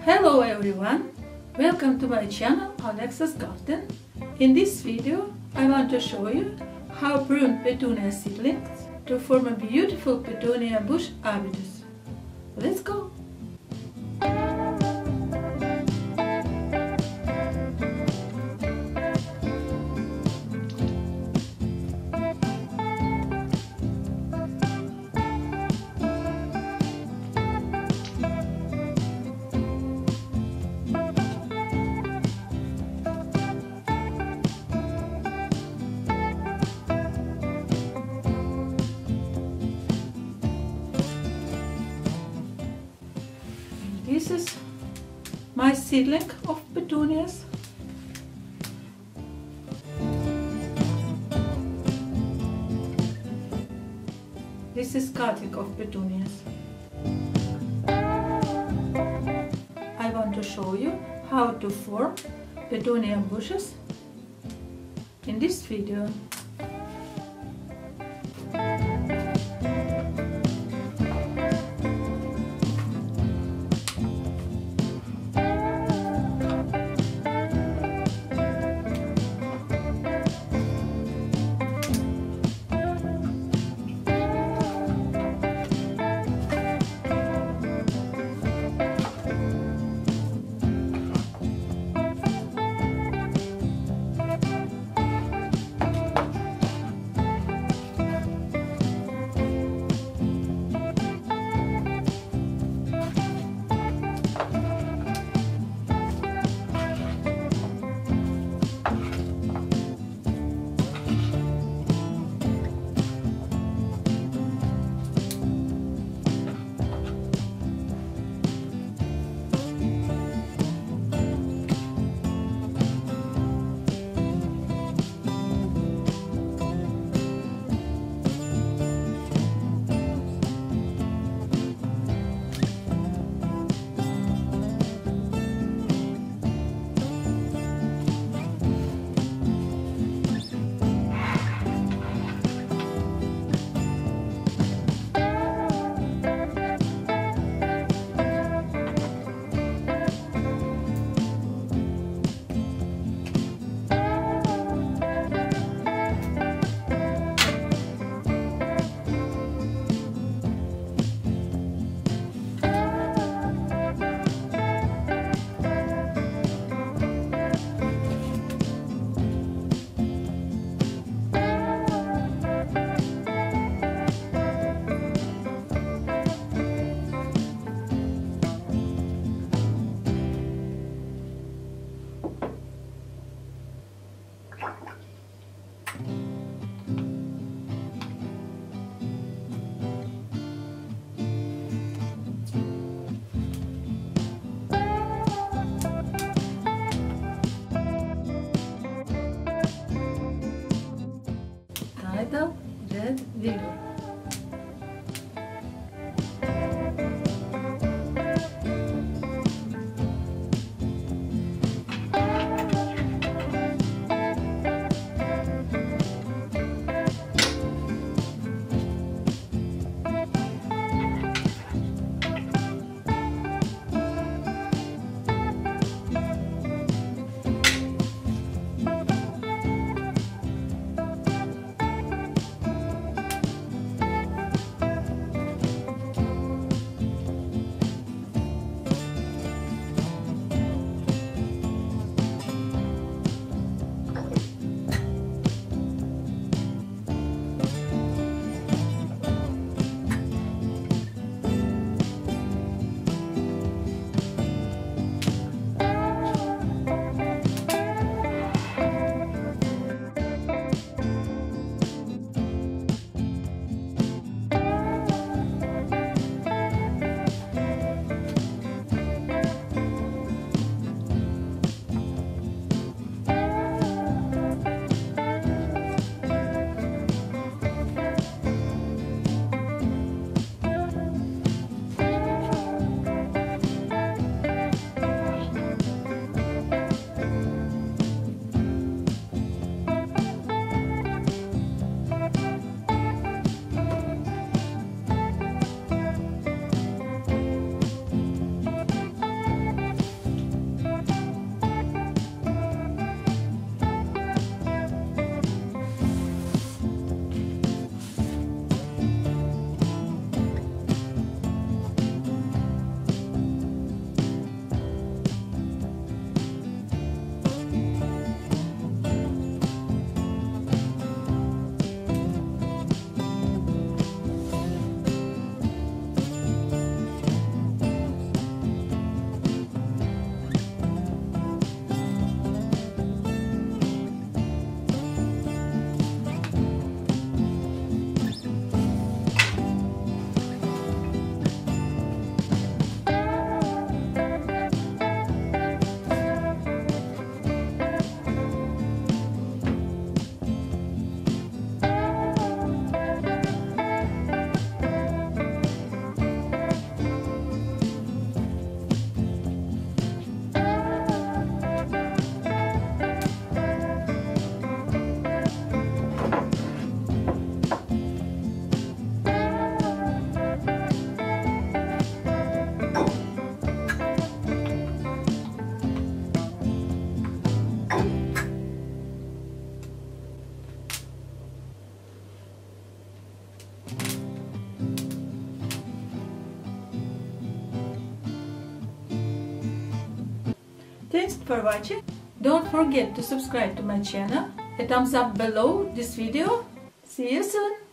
Hello everyone, welcome to my channel Alexa's Garden. In this video I want to show you how prune petunia seedlings to form a beautiful petunia bush habitus. Let's go! This is my seedling of petunias. This is cutting of petunias. I want to show you how to form petunia bushes in this video. Red vigor. Thanks for watching. Don't forget to subscribe to my channel. A thumbs up below this video. See you soon.